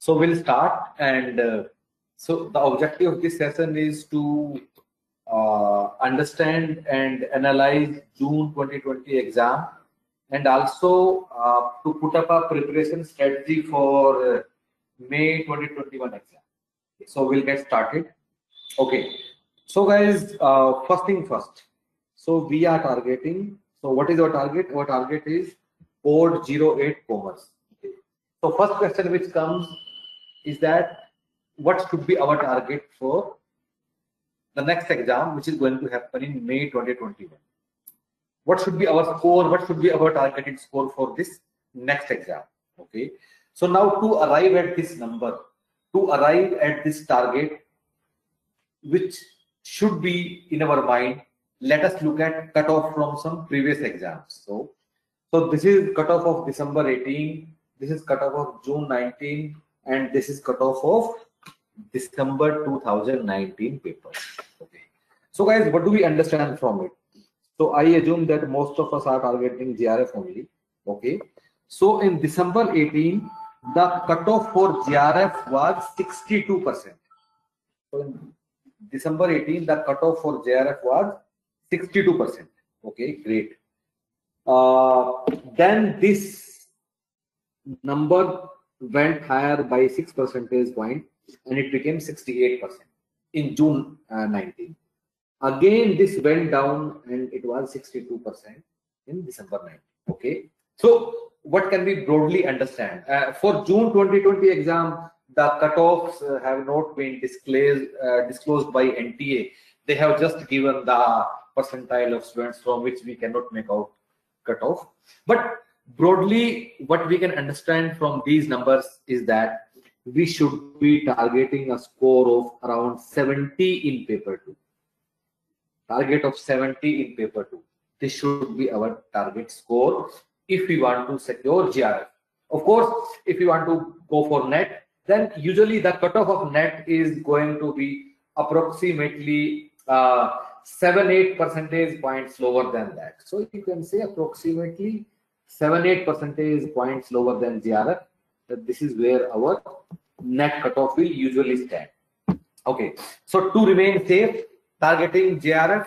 So we'll start, and so the objective of this session is to understand and analyze June 2020 exam, and also to put up a preparation strategy for May 2021 exam. So we'll get started. Okay. So guys, first thing first. So we are targeting. So what is our target? Our target is code 08 commerce. Okay. So first question which comes is that what should be our target for the next exam, which is going to happen in May 2021? What should be our score? What should be our targeted score for this next exam? Okay. So now to arrive at this number, to arrive at this target, which should be in our mind, let us look at cutoff from some previous exams. So this is cutoff of December 18, this is cutoff of June 19, and this is cutoff of December 2019 paper. Okay. So guys, what do we understand from it? So I assume that most of us are targeting JRF only. Okay. So in December 18, the cutoff for JRF was 62%. So in December 18, the cutoff for JRF was 62%. Okay, great. Then this number went higher by 6 percentage point, and it became 68% in June 19. Again, this went down, and it was 62% in December 19. Okay. So what can we broadly understand? For June 2020 exam, the cutoffs have not been disclosed by NTA. They have just given the percentile of students from which we cannot make out cutoff. But broadly, what we can understand from these numbers is that we should be targeting a score of around 70 in paper 2. Target of 70 in paper 2. This should be our target score if we want to secure JRF. Of course, if you want to go for net, then usually the cutoff of net is going to be approximately 7-8 percentage points lower than that. So you can say approximately 7-8 percentage points lower than JRF. This is where our net cutoff will usually stand. Okay. So to remain safe, targeting JRF,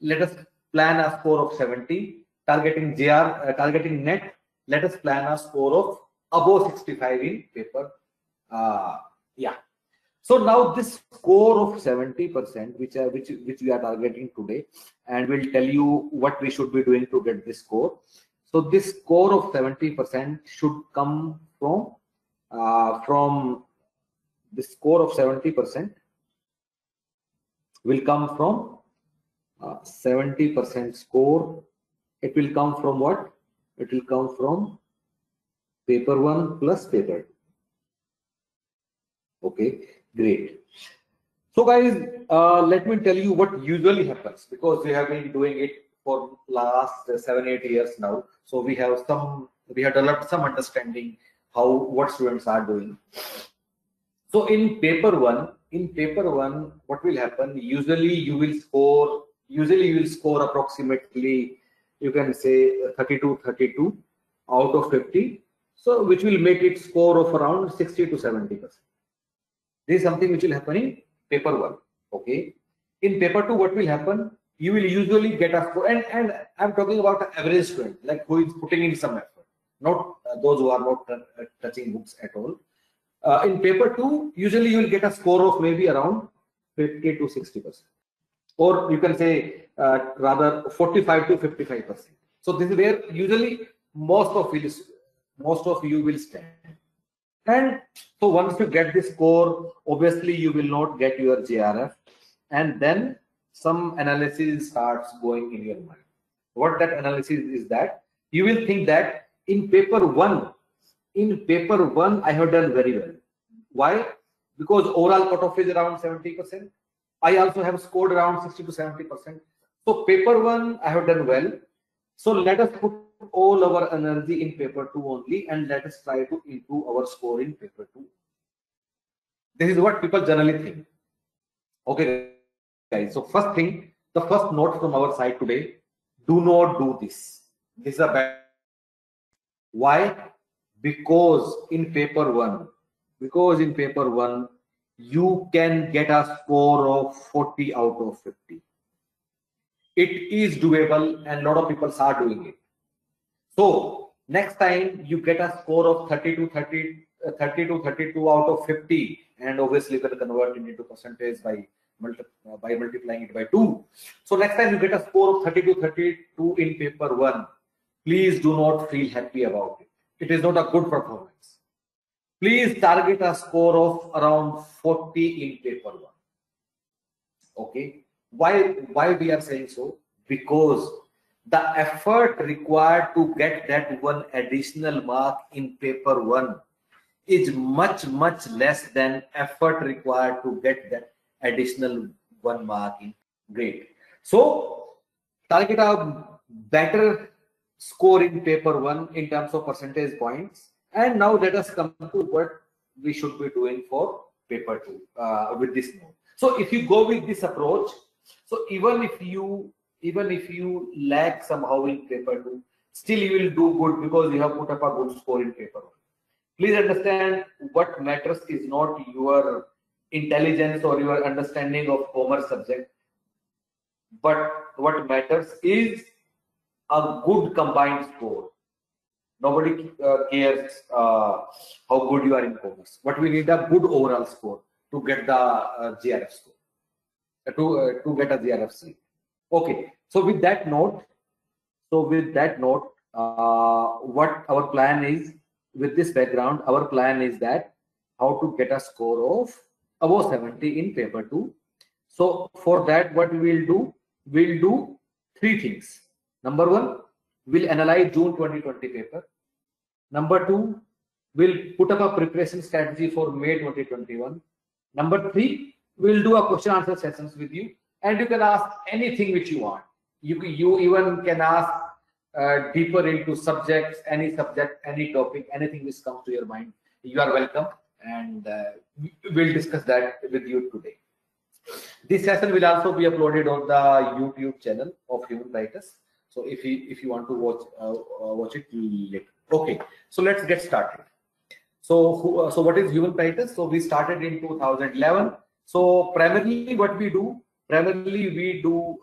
let us plan a score of 70. Targeting targeting net, let us plan a score of above 65 in paper. Yeah. So now this score of 70%, which we are targeting today, and we'll tell you what we should be doing to get this score. So this score of 70% should come from this score of 70% will come from 70% score. It will come from what? It will come from paper 1 plus paper 2. Okay, great. So guys, let me tell you what usually happens, because we have been doing it for last 7-8 years now. So we have developed some understanding what students are doing. So in paper 1, what will happen? Usually you will score approximately, you can say 32 out of 50. So which will make it score of around 60 to 70%. This is something which will happen in paper 1. Okay. In paper 2, what will happen? You will usually get a score, and I'm talking about an average student, like who is putting in some effort, not those who are not touching books at all. In paper 2, usually you will get a score of maybe around 50 to 60%, or you can say rather 45 to 55%. So this is where usually most of you will stand. And so once you get this score, obviously you will not get your JRF, and then some analysis starts going in your mind. What that analysis is that you will think that in paper 1, I have done very well. Why? Because overall cutoff is around 70%. I also have scored around 60 to 70%. So paper 1, I have done well. So let us put all our energy in paper 2 only, and let us try to improve our score in paper 2. This is what people generally think. Okay, guys. So first thing, the first note from our side today: do not do this. This is a bad. Why? Because in paper 1, because in paper 1 you can get a score of 40 out of 50. It is doable and a lot of people are doing it. So next time you get a score of 30 to 32 out of 50, and obviously you can convert it into percentage by multiplying it by 2. So next time you get a score of 30 to 32 in paper 1, please do not feel happy about it. It is not a good performance. Please target a score of around 40 in paper 1. Okay. Why we are saying so? Because the effort required to get that one additional mark in paper 1 is much less than effort required to get that additional 1 mark in grade. So target a better score in paper 1 in terms of percentage points. And now let us come to what we should be doing for paper 2 with this note. So if you go with this approach, so even if you lag somehow in paper 2, still you will do good because you have put up a good score in paper 1. Please understand, what matters is not your intelligence or your understanding of commerce subject, but what matters is a good combined score. Nobody cares how good you are in commerce. But we need a good overall score to get the GRF score, to get a GRF seat. Okay. So with that note, what our plan is with this background, our plan is that how to get a score of above 70 in paper 2. So for that, what we will do, we'll do 3 things. Number 1, we'll analyze June 2020 paper. Number 2, we'll put up a preparation strategy for May 2021. Number 3, we'll do a question answer sessions with you, and you can ask anything which you want. You even can ask deeper into subjects, any subject, any topic, anything which comes to your mind. You are welcome, and we'll discuss that with you today. This session will also be uploaded on the YouTube channel of Human Writers. So if you want to watch it later. Okay, so let's get started. So what is Human Writers? So we started in 2011. So primarily what we do, we do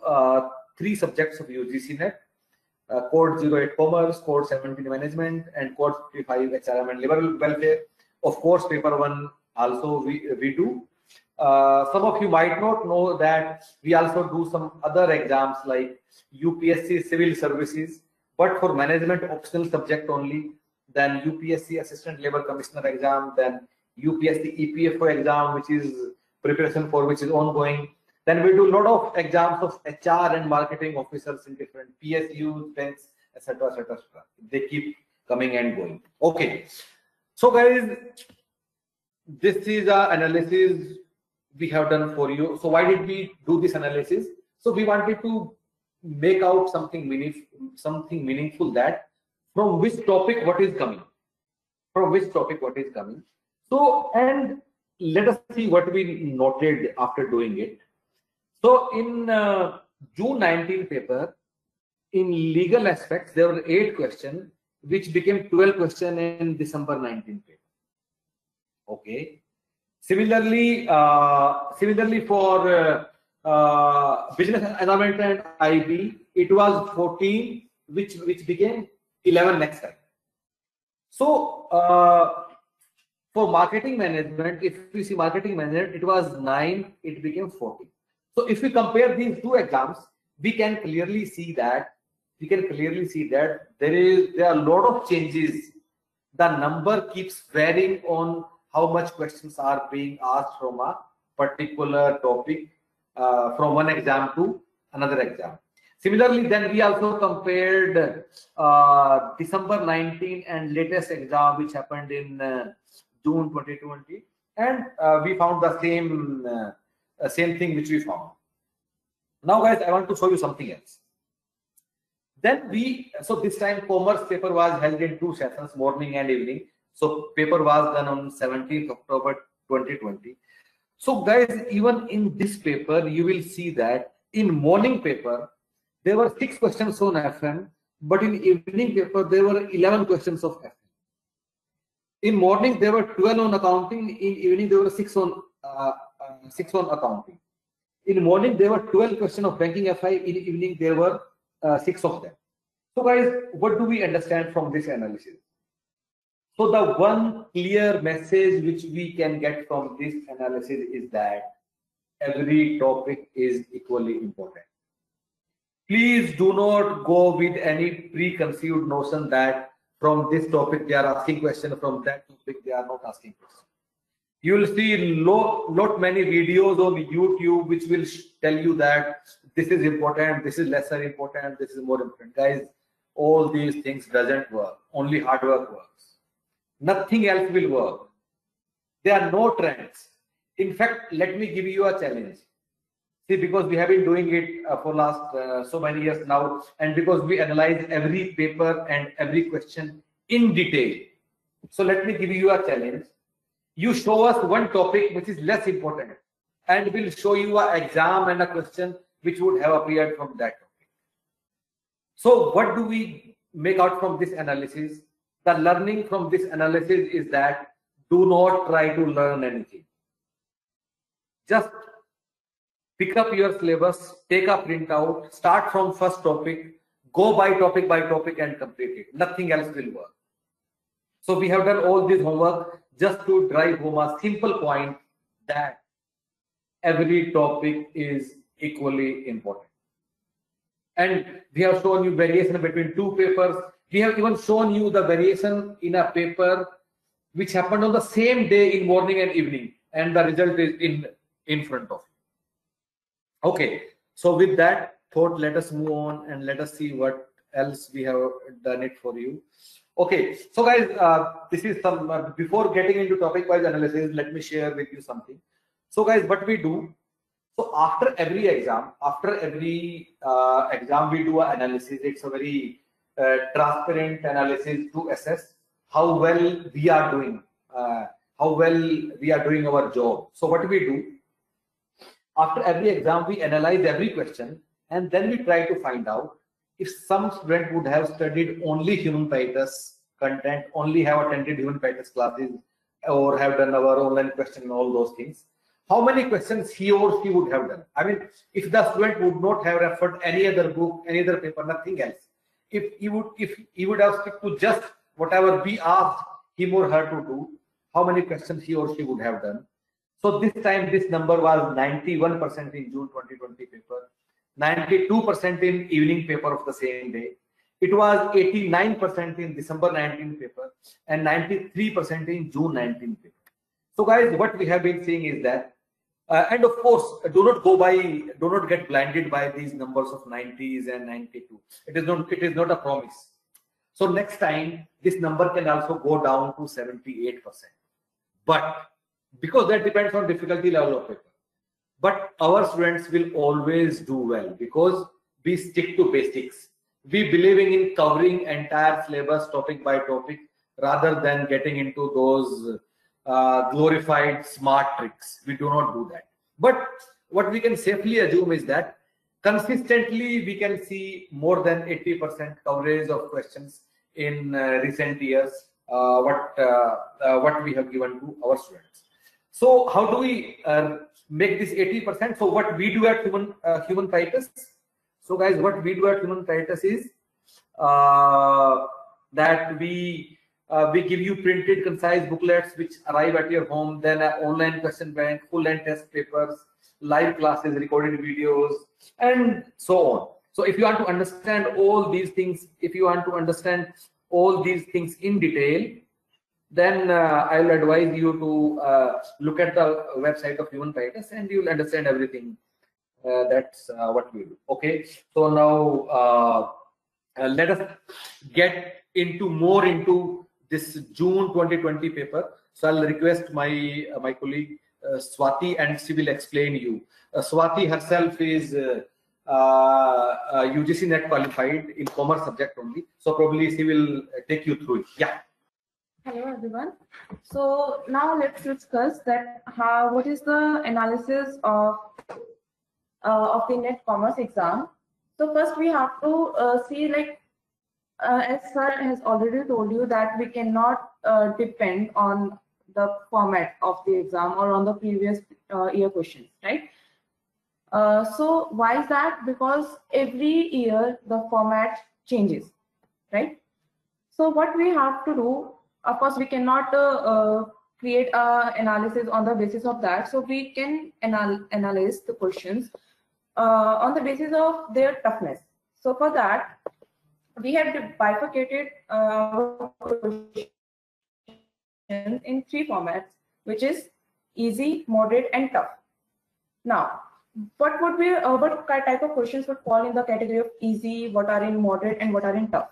3 subjects of UGC NET. Code 08 Commerce, Code 17 Management, and Code 55 HRM and Labor Welfare. Of course, paper 1 also we do. Some of you might not know that we also do some other exams like UPSC Civil Services, but for management optional subject only. Then UPSC Assistant Labor Commissioner exam, then UPSC EPFO exam, which is preparation for which is ongoing. Then we do a lot of exams of HR and marketing officers in different PSUs, banks, etc., etc., etc. They keep coming and going. Okay, so guys, this is an analysis we have done for you. So why did we do this analysis? So we wanted to make out something meaningful, that from which topic what is coming, So, and let us see what we noted after doing it. So in June 19 paper, in legal aspects, there were 8 questions, which became 12 questions in December 19 paper. Okay. Similarly for business environment and IB, it was 14, which became 11 next time. So for marketing management, if we see marketing management, it was 9, it became 14. So if we compare these 2 exams, we can clearly see that there are a lot of changes. The number keeps varying on how much questions are being asked from a particular topic from one exam to another exam. Similarly, then we also compared December 19 and latest exam which happened in June 2020, and we found the same thing which we found. Now guys, I want to show you something else. Then so this time commerce paper was held in 2 sessions, morning and evening. So paper was done on 17th October 2020. So guys, even in this paper, you will see that in morning paper, there were 6 questions on FM, but in evening paper, there were 11 questions of FM. In morning there were 12 on accounting. In evening there were 6 on accounting. In morning there were 12 questions of banking FI. In evening there were 6 of them. So guys, what do we understand from this analysis? So the one clear message which we can get from this analysis is that every topic is equally important. Please do not go with any preconceived notion that from this topic they are asking questions, from that topic they are not asking questions. You will see lot many videos on YouTube which will tell you that this is important, this is lesser important, this is more important. Guys, all these things doesn't work. Only hard work works. Nothing else will work. There are no trends. In fact, let me give you a challenge. See, because we have been doing it for last so many years now, and because we analyze every paper and every question in detail. So let me give you a challenge. You show us one topic which is less important, and we'll show you an exam and a question which would have appeared from that topic. So what do we make out from this analysis? The learning from this analysis is that do not try to learn anything. Just pick up your syllabus, take a printout, start from first topic, go by topic and complete it. Nothing else will work. So we have done all this homework just to drive home a simple point that every topic is equally important. And we have shown you variation between two papers. We have even shown you the variation in a paper which happened on the same day in morning and evening, and the result is in front of you. Okay, so with that thought, let us move on and let us see what else we have done it for you. Okay, so guys, this is some before getting into topic wise analysis, let me share with you something. So guys, what we do, so after every exam we do an analysis. It's a very transparent analysis to assess how well we are doing, our job. So what we do, after every exam we analyze every question, and then we try to find out if some student would have studied only human PyTest content, only have attended human PyTest classes, or have done our online question and all those things, how many questions he or she would have done. I mean, if the student would not have referred any other book, any other paper, nothing else, if he would have stuck to just whatever we asked him or her to do, how many questions he or she would have done. So this time this number was 91% in June 2020 paper, 92% in evening paper of the same day. It was 89% in December 19 paper and 93% in June 19 paper. So guys, what we have been seeing is that, and of course, do not get blinded by these numbers of 90s and 92. It is not a promise. So next time this number can also go down to 78%. But because that depends on difficulty level of paper. But our students will always do well because we stick to basics. We believing in covering entire syllabus topic by topic rather than getting into those glorified smart tricks. We do not do that. But what we can safely assume is that consistently we can see more than 80% coverage of questions in recent years, what we have given to our students. So how do we make this 80%? So what we do at human PyTest. So guys, what we do at human PyTest is that we give you printed concise booklets which arrive at your home, then an online question bank, full and test papers, live classes, recorded videos, and so on. So if you want to understand all these things, in detail, then I'll advise you to look at the website of human PyTest and you'll understand everything. That's what we do. Okay, so now let us get more into this June 2020 paper. So I'll request my colleague Swati, and she will explain you. Swati herself is UGC NET qualified in commerce subject only, so probably she will take you through it. Yeah. Hello everyone. So now let's discuss that what is the analysis of the NET commerce exam. So first we have to see like As sir has already told you that we cannot depend on the format of the exam or on the previous year questions, right? So why is that? Because every year the format changes, right? So what we have to do, of course, we cannot create a analysis on the basis of that. So we can analyze the questions on the basis of their toughness. So for that, we have bifurcated questions in three formats, which is easy, moderate, and tough. Now, what would be what type of questions would fall in the category of easy, what are in moderate, and what are in tough?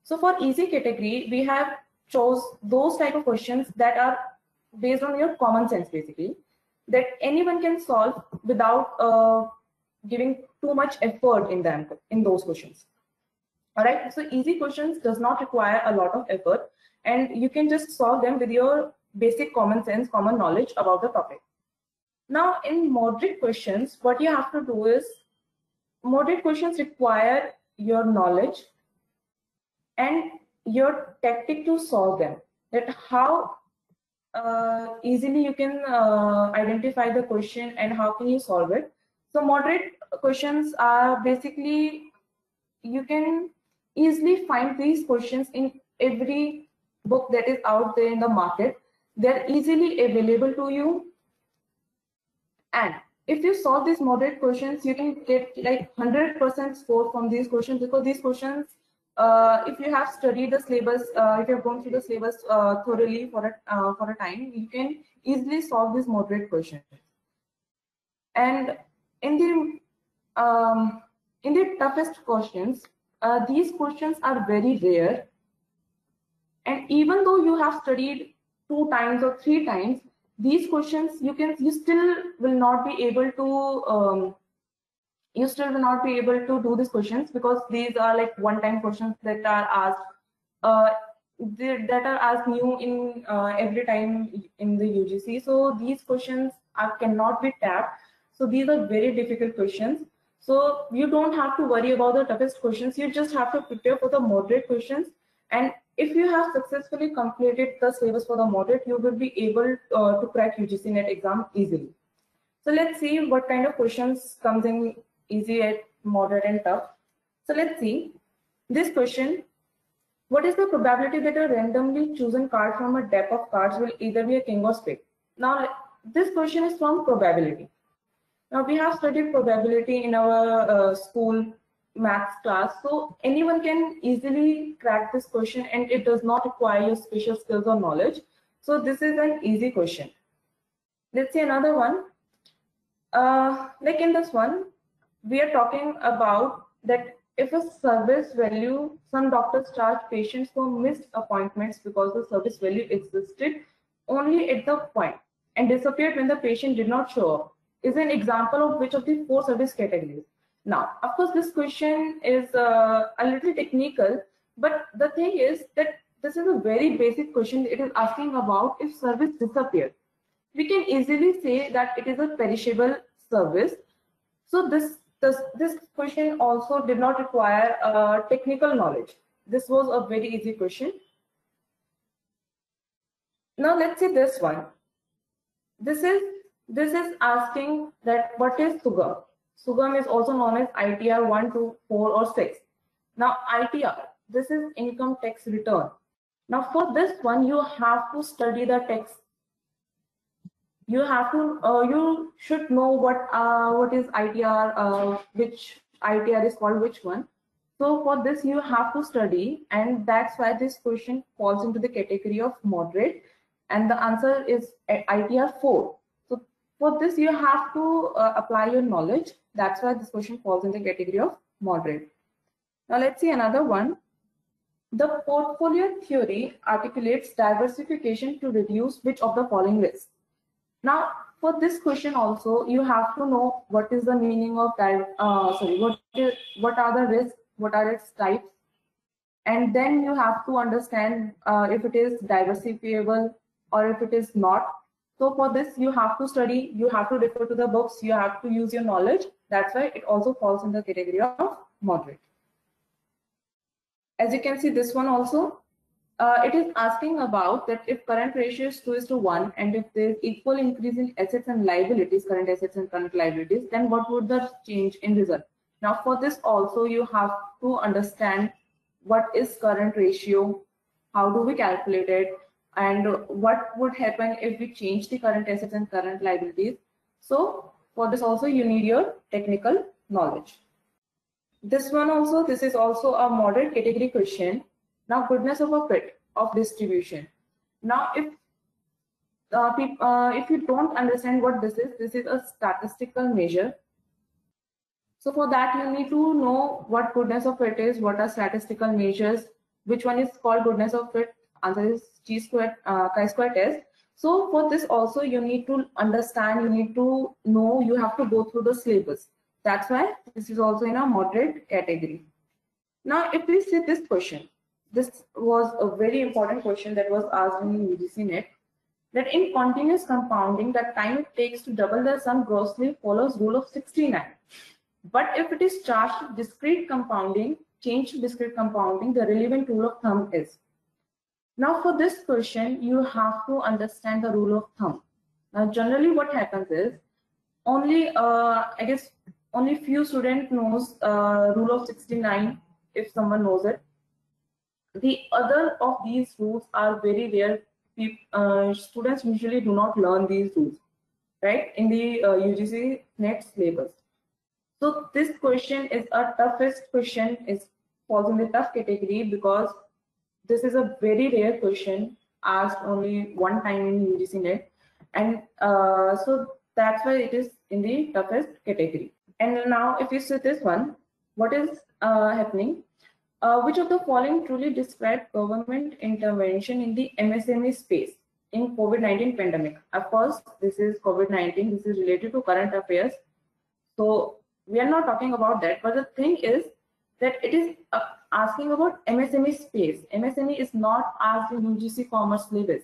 So for easy category, we have chose those type of questions that are based on your common sense, basically, that anyone can solve without giving too much effort in them, in those questions. All right, so easy questions does not require a lot of effort, and you can just solve them with your basic common sense, common knowledge about the topic. Now, in moderate questions, what you have to do is, moderate questions require your knowledge and your tactic to solve them, that how easily you can identify the question and how can you solve it. So moderate questions are basically, you can easily find these questions in every book that is out there in the market. They're easily available to you, and if you solve these moderate questions, you can get like 100% score from these questions, because these questions, if you have studied the syllabus, if you have gone through the syllabus thoroughly for a time, you can easily solve these moderate questions. And in the toughest questions, these questions are very rare, and even though you have studied 2 times or 3 times, these questions you still will not be able to do these questions, because these are like one-time questions that are asked that are asked new in every time in the UGC. So these questions cannot be tapped. So these are very difficult questions. So you don't have to worry about the toughest questions. You just have to prepare for the moderate questions. And if you have successfully completed the syllabus for the moderate, you will be able to crack UGC NET exam easily. So let's see what kind of questions comes in easy, moderate, and tough. So let's see this question. What is the probability that a randomly chosen card from a deck of cards will either be a king or spade? Now, this question is from probability. Now, we have studied probability in our school maths class, so anyone can easily crack this question, and it does not require your special skills or knowledge. So this is an easy question. Let's see another one. Like in this one, we are talking about that if a service value, some doctors charge patients for missed appointments because the service value existed only at the point and disappeared when the patient did not show up, is an example of which of the 4 service categories. Now, of course, this question is a little technical, but the thing is that this is a very basic question. It is asking about if service disappeared. We can easily say that it is a perishable service. So this question also did not require technical knowledge. This was a very easy question. Now let's see this one. This is asking that what is SUGAM? SUGAM is also known as ITR 1, 2, 4, or 6. Now ITR, this is income tax return. Now for this one, you have to study the text. You have to you should know what is ITR, which ITR is called which one. So for this you have to study, and that's why this question falls into the category of moderate, and the answer is ITR 4. So for this you have to apply your knowledge. That's why this question falls in the category of moderate. Now let's see another one. The portfolio theory articulates diversification to reduce which of the following risks? Now, for this question also, you have to know what is the meaning of what are the risks, what are its types, and then you have to understand if it is diversifiable or if it is not. So for this, you have to study, you have to refer to the books, you have to use your knowledge. That's why it also falls in the category of moderate. As you can see, this one also, it is asking about that if current ratio is 2:1 and if there is equal increase in assets and liabilities, current assets and current liabilities, then what would the change in result? Now for this also you have to understand what is current ratio, how do we calculate it, and what would happen if we change the current assets and current liabilities. So for this also you need your technical knowledge. This one also, this is also a moderate category question. Now, goodness of a fit of distribution. Now, if you don't understand what this is a statistical measure. So for that, you need to know what goodness of fit is, what are statistical measures, which one is called goodness of fit. Answer is chi-square test. So for this also, you need to understand, you need to know, you have to go through the syllabus. That's why this is also in a moderate category. Now, if we see this question, this was a very important question that was asked in UGC NET, that in continuous compounding, the time it takes to double the sum grossly follows rule of 69. But if it is charged to discrete compounding, change to discrete compounding, the relevant rule of thumb is. Now for this question, you have to understand the rule of thumb. Now generally what happens is, I guess only few students knows rule of 69, if someone knows it. The other of these rules are very rare. Students usually do not learn these rules, right, in the UGC NET syllabus. So this question is a toughest question, it falls in the tough category because this is a very rare question asked only one time in UGC NET, and so that's why it is in the toughest category. And now if you see this one, what is happening? Which of the following truly describe government intervention in the MSME space in COVID-19 pandemic? Of course, this is COVID-19, this is related to current affairs. So we are not talking about that, but the thing is that it is asking about MSME space. MSME is not asked in UGC Commerce syllabus.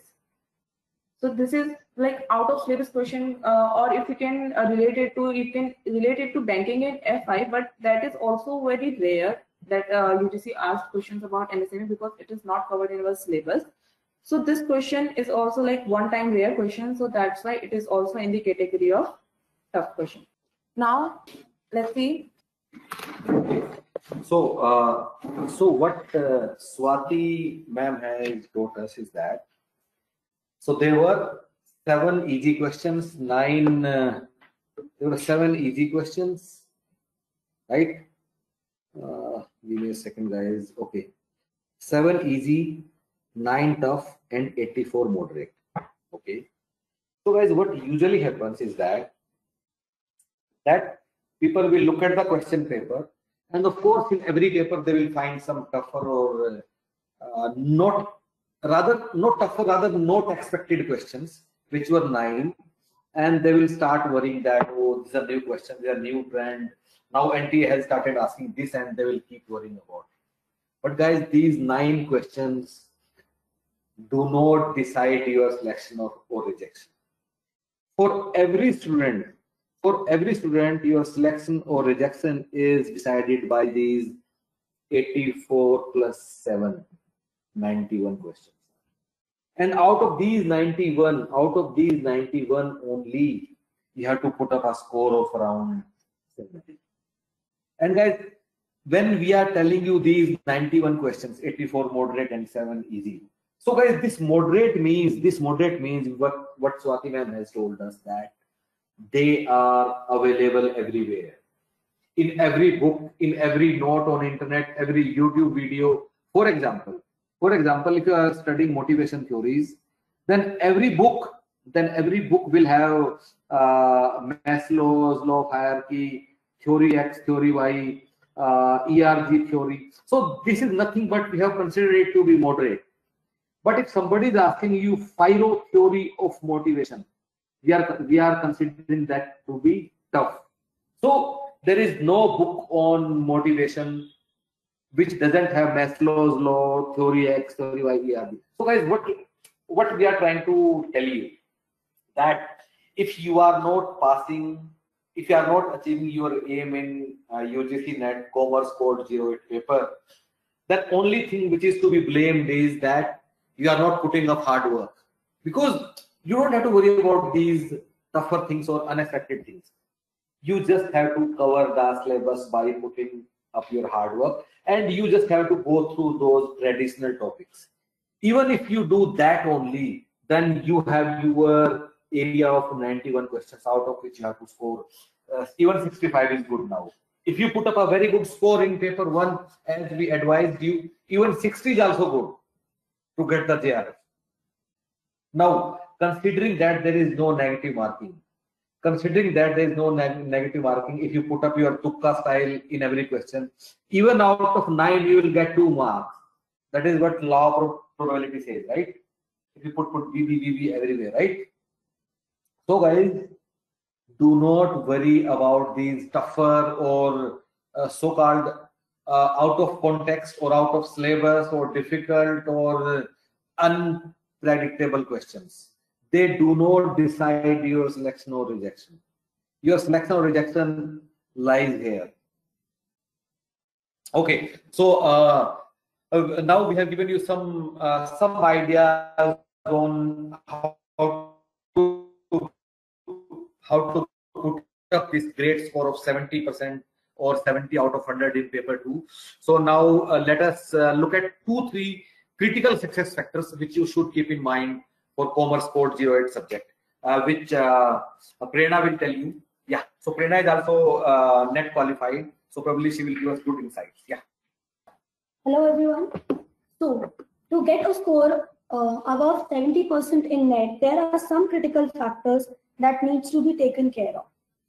So this is like out of syllabus question, or if you can relate it to banking and FI, but that is also very rare that UGC asked questions about MSME because it is not covered in our syllabus. So this question is also like one-time rare question, so that's why it is also in the category of tough question. Now let's see. So what Swati ma'am has taught us is that, so there were 7 easy questions, there were 7 easy questions, right? Give me a second, guys. Okay, 7 easy, 9 tough, and 84 moderate. Okay, so guys, what usually happens is that people will look at the question paper, and of course in every paper they will find some tougher or not expected questions, which were 9, and they will start worrying that, oh, these are new questions, they are new trend, now NTA has started asking this, and they will keep worrying about it. But guys, these 9 questions do not decide your selection or rejection. For every student, your selection or rejection is decided by these 84 plus 7, 91 questions. And out of these 91 only, you have to put up a score of around 70. And guys, when we are telling you these 91 questions, 84 moderate and 7 easy. So guys, this moderate means what Swati ma'am has told us, that they are available everywhere, in every book, in every note on internet, every YouTube video. For example, if you are studying motivation theories, then every book will have Maslow's law of hierarchy, theory X, theory Y, ERG theory. So this is nothing but we have considered it to be moderate. But if somebody is asking you Firo theory of motivation, we are considering that to be tough. So there is no book on motivation which doesn't have Maslow's law, theory X, theory Y, ERG. So guys, what we are trying to tell you, that if you are not passing, if you are not achieving your aim in UGC NET Commerce Code 08 paper, then only thing which is to be blamed is that you are not putting up hard work, because you don't have to worry about these tougher things or unexpected things. You just have to cover the syllabus by putting up your hard work, and you just have to go through those traditional topics. Even if you do that only, then you have your area of 91 questions, out of which you have to score. Even 65 is good now. If you put up a very good score in paper 1, as we advised you, even 60 is also good to get the JRF. Now, considering that there is no negative marking, negative marking, if you put up your tukka style in every question, even out of 9, you will get 2 marks. That is what law of probability says, right? If you put VB everywhere, right? So guys, do not worry about these tougher or so-called out of context or out of syllabus or difficult or unpredictable questions. They do not decide your selection or rejection. Your selection or rejection lies here. Okay, so now we have given you some ideas on how to put up this great score of 70% or 70 out of 100 in paper 2. So now let us look at 2-3 critical success factors which you should keep in mind for Commerce Code 08 subject, which Prerna will tell you. Yeah, so Prerna is also net qualified, so probably she will give us good insights. Yeah. Hello everyone. So to get a score above 70% in net, there are some critical factors that needs to be taken care of.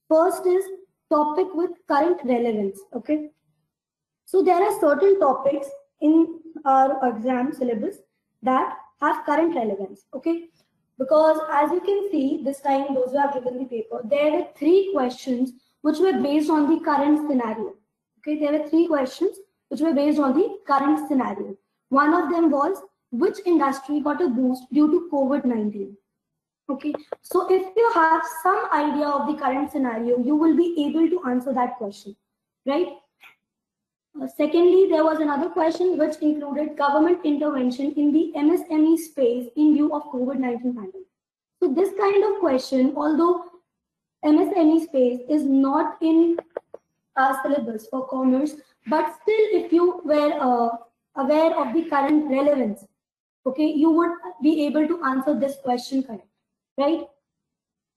First is topic with current relevance. Okay. So there are certain topics in our exam syllabus that have current relevance. Okay. Because as you can see, this time those who have given the paper, there were 3 questions which were based on the current scenario. Okay. There were 3 questions which were based on the current scenario. One of them was, which industry got a boost due to COVID-19? Okay, so if you have some idea of the current scenario, you will be able to answer that question, right? Secondly, there was another question which included government intervention in the MSME space in view of COVID-19 pandemic. So this kind of question, although MSME space is not in our syllabus for commerce, but still if you were aware of the current relevance, okay, you would be able to answer this question correct, right?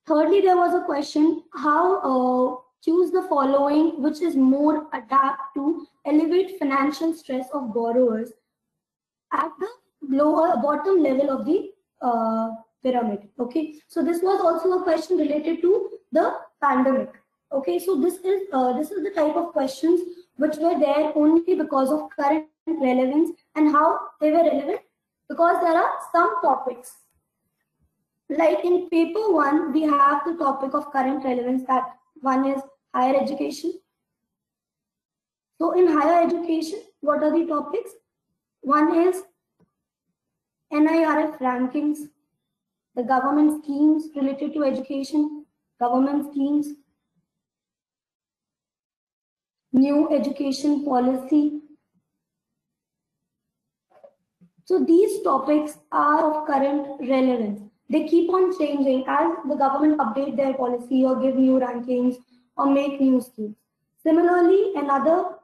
Thirdly, there was a question, how choose the following which is more adapt to elevate financial stress of borrowers at the lower bottom level of the pyramid. Okay, so this was also a question related to the pandemic. Okay, so this is the type of questions which were there only because of current relevance. And how they were relevant? Because there are some topics, like in paper 1 we have the topic of current relevance, that one is higher education. So in higher education, what are the topics? One is NIRF rankings, the government schemes related to education, government schemes, new education policy. So these topics are of current relevance. They keep on changing as the government update their policy or give new rankings or make new schemes. Similarly, another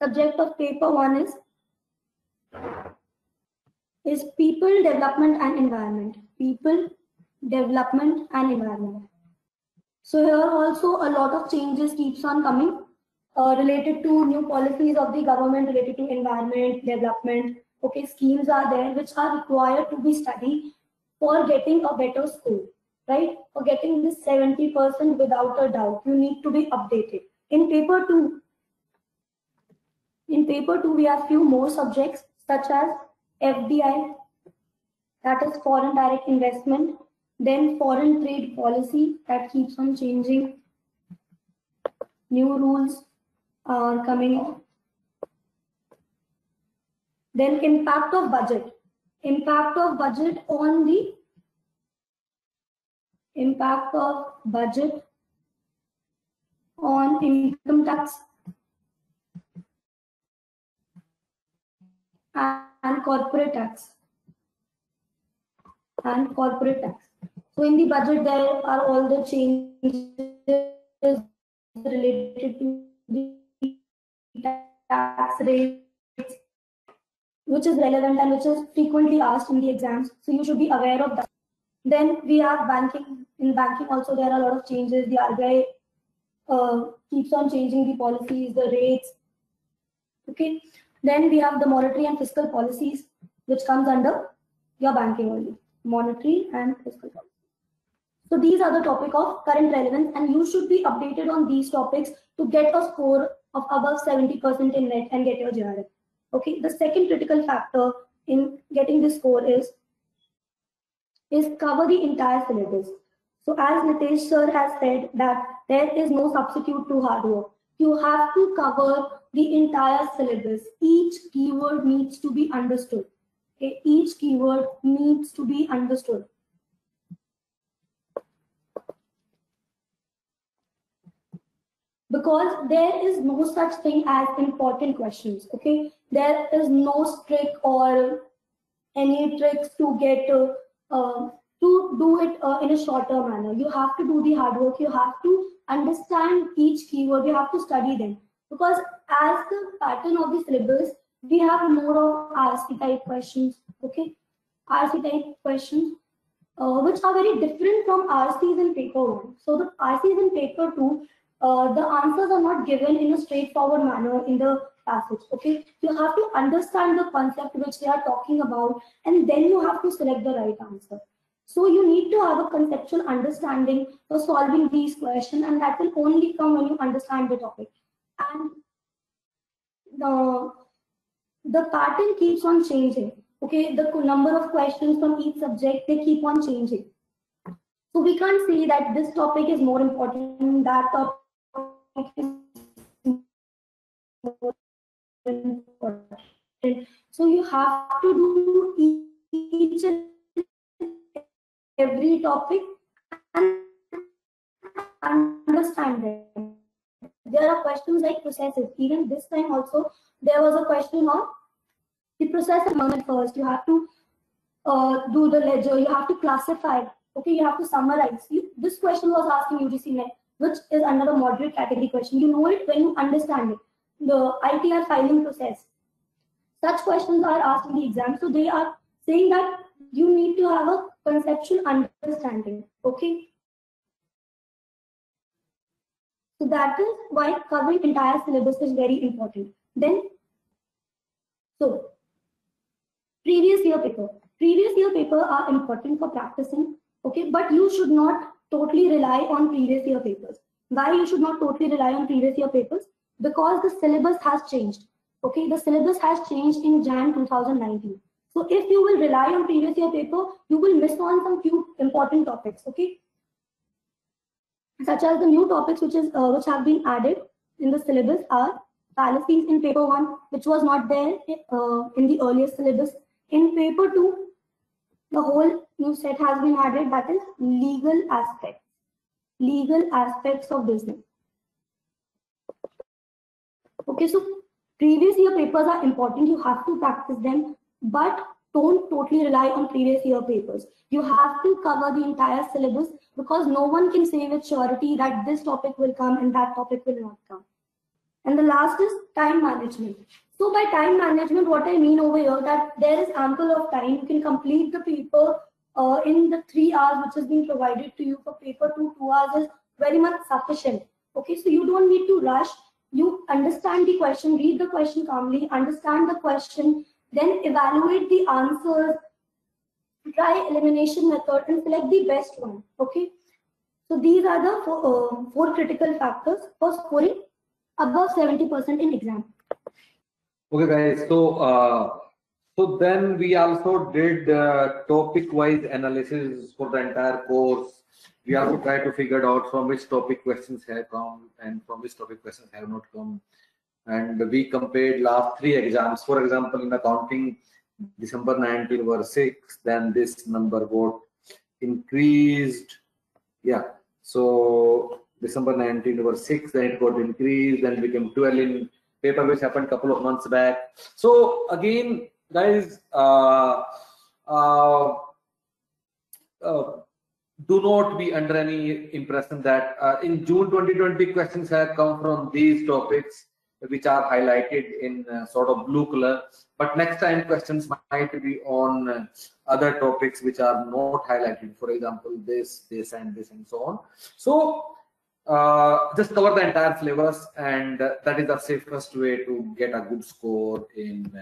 subject of paper 1 is people development and environment. People development and environment. So here also a lot of changes keeps on coming related to new policies of the government related to environment, development. Okay, schemes are there which are required to be studied for getting a better score, right? For getting this 70% without a doubt, you need to be updated. In paper 2, we have few more subjects such as FDI, that is foreign direct investment, then foreign trade policy that keeps on changing, new rules are coming. Then impact of budget on the income tax. and corporate tax. And corporate tax. So in the budget, there are all the changes related to the tax rates, which is relevant and which is frequently asked in the exams. So you should be aware of that. Then we have banking. In banking also, there are a lot of changes. The RBI keeps on changing the policies, the rates. Okay. Then we have the monetary and fiscal policies, which comes under your banking only. Monetary and fiscal policy. So these are the topic of current relevance, and you should be updated on these topics to get a score of above 70% in NET and get your JRF. Okay. The second critical factor in getting this score is cover the entire syllabus. So as Nitesh sir has said that there is no substitute to hard work. You have to cover the entire syllabus. Each keyword needs to be understood. Okay? Each keyword needs to be understood. Because there is no such thing as important questions. Okay, there is no trick or any tricks to get to do it in a shorter manner. You have to do the hard work. You have to understand each keyword. You have to study them, because as the pattern of the syllabus, we have more of RC type questions. Okay, RC type questions, which are very different from RCs in paper 1. So the RCs in paper 2, the answers are not given in a straightforward manner in the passage. Okay, you have to understand the concept which they are talking about, and then you have to select the right answer. So you need to have a conceptual understanding for solving these questions, and that will only come when you understand the topic. And the pattern keeps on changing. Okay, the number of questions from each subject, they keep on changing. So we can't say that this topic is more important, that topic is more important. So you have to do each and every topic and understand them. There are questions like processes. Even this time also, there was a question on the process amount first. You have to do the ledger. You have to classify. Okay, you have to summarize. This question was asked in UGC NET, which is under a moderate category question. You know it when you understand it. The ITR filing process. Such questions are asked in the exam. So they are saying that you need to have a conceptual understanding. Okay. So that is why covering entire syllabus is very important. Then, so previous year paper. Previous year paper are important for practicing. Okay, but you should not totally rely on previous year papers. Why you should not totally rely on previous year papers? Because the syllabus has changed. Okay, the syllabus has changed in Jan 2019. So if you will rely on previous year paper, you will miss on some few important topics. Okay, such as the new topics which have been added in the syllabus are fallacies in paper 1, which was not there in the earlier syllabus. In paper 2, the whole new set has been added, that is legal aspects of business. Okay, so previous year papers are important. You have to practice them, but don't totally rely on previous year papers. You have to cover the entire syllabus, because no one can say with surety that this topic will come and that topic will not come. And the last is time management. So by time management, what I mean over here, that there is ample of time. You can complete the paper in the 3 hours which has been provided to you. For paper 2, 2 hours is very much sufficient. Okay, so you don't need to rush. You understand the question, read the question calmly, understand the question, then evaluate the answers, try elimination method and select the best one. Okay, so these are the four critical factors for scoring above 70% in exam. Okay, guys. So then we also did topic-wise analysis for the entire course. We also try to figure out from which topic questions have come and from which topic questions have not come. And we compared last 3 exams. For example, in accounting, December 19 were 6. Then this number got increased. Yeah. So December 19 were 6. Then it got increased. Then became 12 in paper, which happened a couple of months back. So again, guys, do not be under any impression that in June 2020 questions have come from these topics which are highlighted in sort of blue color, but next time questions might be on other topics which are not highlighted, for example this and this and so on. So just cover the entire syllabus, and that is the safest way to get a good score in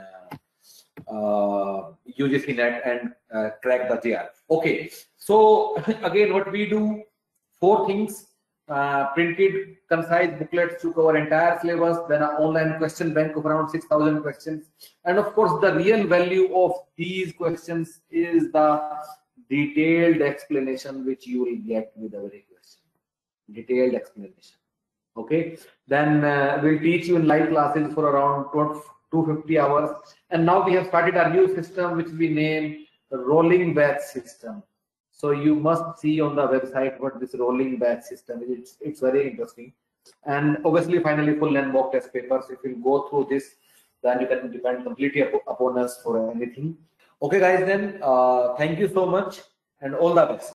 UGC NET and crack the JR. Okay, so again, what we do, 4 things: printed concise booklets to cover entire syllabus, then an online question bank of around 6,000 questions, and of course the real value of these questions is the detailed explanation which you will get with every question. Detailed explanation. Okay, then we'll teach you in live classes for around 250 hours, and now we have started our new system which we name the rolling batch system. So you must see on the website what this rolling batch system is. It's very interesting, and obviously finally full length mock test papers. If you go through this, then you can depend completely upon us for anything. Okay guys, then thank you so much and all the best.